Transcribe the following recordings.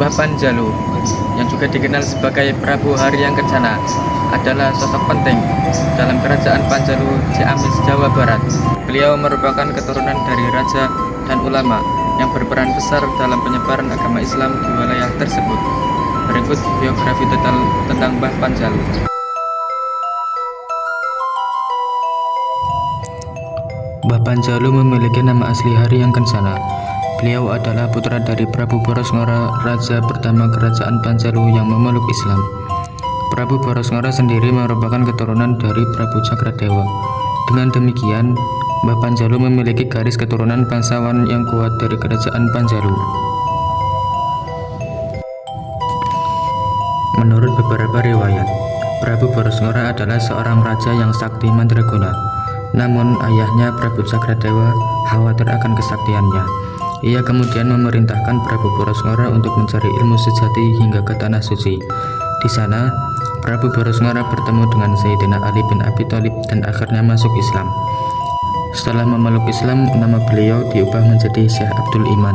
Mbah Panjalu, yang juga dikenal sebagai Prabu Haryang Kencana, adalah sosok penting dalam kerajaan Panjalu Ciamis, Jawa Barat. Beliau merupakan keturunan dari raja dan ulama yang berperan besar dalam penyebaran agama Islam di wilayah tersebut. Berikut biografi total tentang Mbah Panjalu. Mbah Panjalu memiliki nama asli Haryang Kencana. Beliau adalah putra dari Prabu Borosngora, raja pertama kerajaan Panjalu yang memeluk Islam. Prabu Borosngora sendiri merupakan keturunan dari Prabu Cakradewa. Dengan demikian, Mbah Panjalu memiliki garis keturunan bangsawan yang kuat dari kerajaan Panjalu. Menurut beberapa riwayat, Prabu Borosngora adalah seorang raja yang sakti mandraguna. Namun ayahnya Prabu Cakradewa khawatir akan kesaktiannya. Ia kemudian memerintahkan Prabu Borosngora untuk mencari ilmu sejati hingga ke Tanah Suci. Di sana, Prabu Borosngora bertemu dengan Sayyidina Ali bin Abi Thalib dan akhirnya masuk Islam. Setelah memeluk Islam, nama beliau diubah menjadi Syekh Abdul Iman.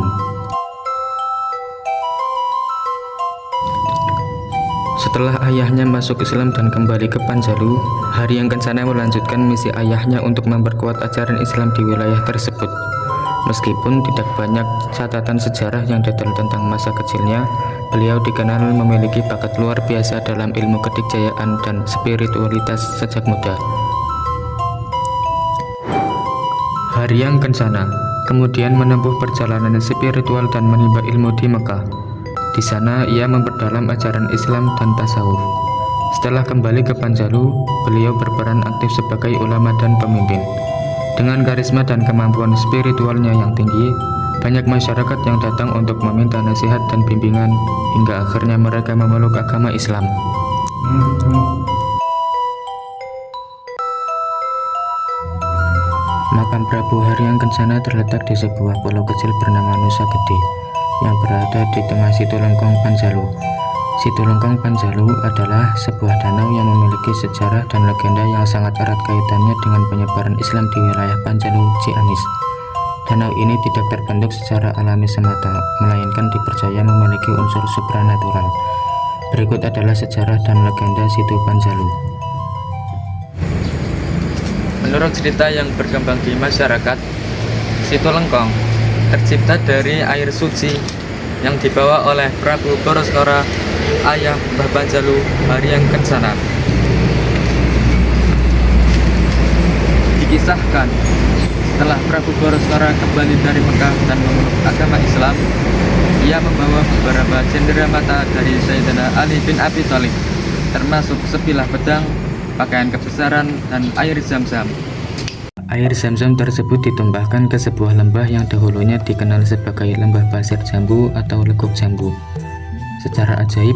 Setelah ayahnya masuk Islam dan kembali ke Panjalu, Haryang Kencana melanjutkan misi ayahnya untuk memperkuat ajaran Islam di wilayah tersebut. Meskipun tidak banyak catatan sejarah yang detail tentang masa kecilnya, beliau dikenal memiliki bakat luar biasa dalam ilmu kedikjayaan dan spiritualitas sejak muda. Haryang Kencana kemudian menempuh perjalanan spiritual dan menimba ilmu di Mekah. Di sana ia memperdalam ajaran Islam dan tasawuf. Setelah kembali ke Panjalu, beliau berperan aktif sebagai ulama dan pemimpin. Dengan karisma dan kemampuan spiritualnya yang tinggi, banyak masyarakat yang datang untuk meminta nasihat dan bimbingan hingga akhirnya mereka memeluk agama Islam. Makam Prabu Haryang Kencana terletak di sebuah pulau kecil bernama Nusa Gede yang berada di tengah Situlengkong, Panjalu. Situlengkong Panjalu adalah sebuah danau yang memiliki sejarah dan legenda yang sangat erat kaitannya dengan penyebaran Islam di wilayah Panjalu Ciamis. Danau ini tidak terbentuk secara alami semata, melainkan dipercaya memiliki unsur supranatural. Berikut adalah sejarah dan legenda Situ Panjalu. Menurut cerita yang berkembang di masyarakat, Situlengkong tercipta dari air suci yang dibawa oleh Prabu Borosngora, ayah Mbah Panjalu Haryang Kencana. Dikisahkan, setelah Prabu Borosngora kembali dari Mekah dan memeluk agama Islam, ia membawa beberapa cenderamata dari Sayyidina Ali bin Abi Thalib, termasuk sebilah pedang, pakaian kebesaran, dan air Zam-Zam. Air Zam-Zam tersebut ditumpahkan ke sebuah lembah yang dahulunya dikenal sebagai lembah pasir jambu atau legok jambu. Secara ajaib,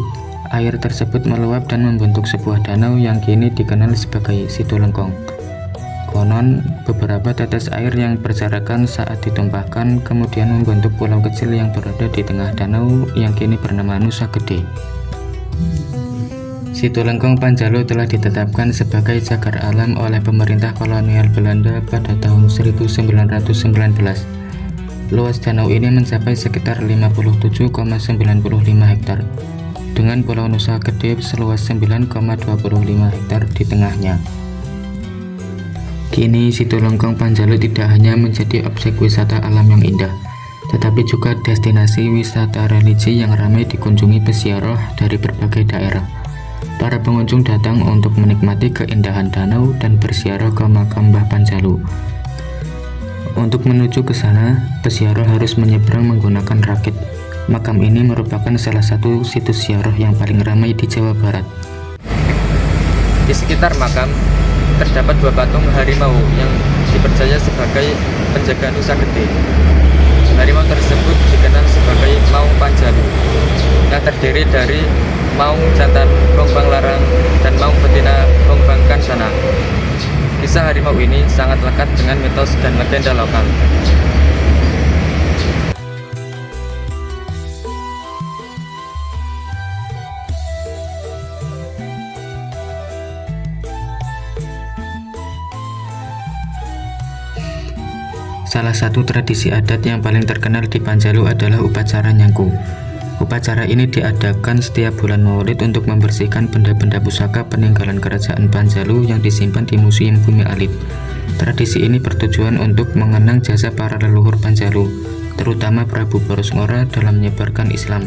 air tersebut meluap dan membentuk sebuah danau yang kini dikenal sebagai Situlengkong. Konon, beberapa tetes air yang berserakan saat ditumpahkan kemudian membentuk pulau kecil yang berada di tengah danau yang kini bernama Nusa Gede. Situlengkong Panjalu telah ditetapkan sebagai cagar alam oleh pemerintah kolonial Belanda pada tahun 1919. Luas danau ini mencapai sekitar 57,95 hektar, dengan Pulau Nusa Gede seluas 9,25 hektar di tengahnya. Kini Situlengkong Panjalu tidak hanya menjadi objek wisata alam yang indah, tetapi juga destinasi wisata religi yang ramai dikunjungi peziarah dari berbagai daerah. Para pengunjung datang untuk menikmati keindahan danau dan berziarah ke makam Mbah Panjalu. Untuk menuju ke sana, peziarah harus menyeberang menggunakan rakit. Makam ini merupakan salah satu situs ziarah yang paling ramai di Jawa Barat. Di sekitar makam terdapat dua patung harimau yang dipercaya sebagai penjaga Nusa Gede. Harimau tersebut dikenal sebagai Maung Panjalu, yang terdiri dari Maung jantan Bongbang Larang dan Maung betina Bongbang Kancana. Kisah harimau ini sangat lekat dengan mitos dan legenda lokal. Salah satu tradisi adat yang paling terkenal di Panjalu adalah upacara nyangku. Upacara ini diadakan setiap bulan Maulid untuk membersihkan benda-benda pusaka peninggalan kerajaan Panjalu yang disimpan di Museum Bumi Alit. Tradisi ini bertujuan untuk mengenang jasa para leluhur Panjalu, terutama Prabu Boros Ngora dalam menyebarkan Islam.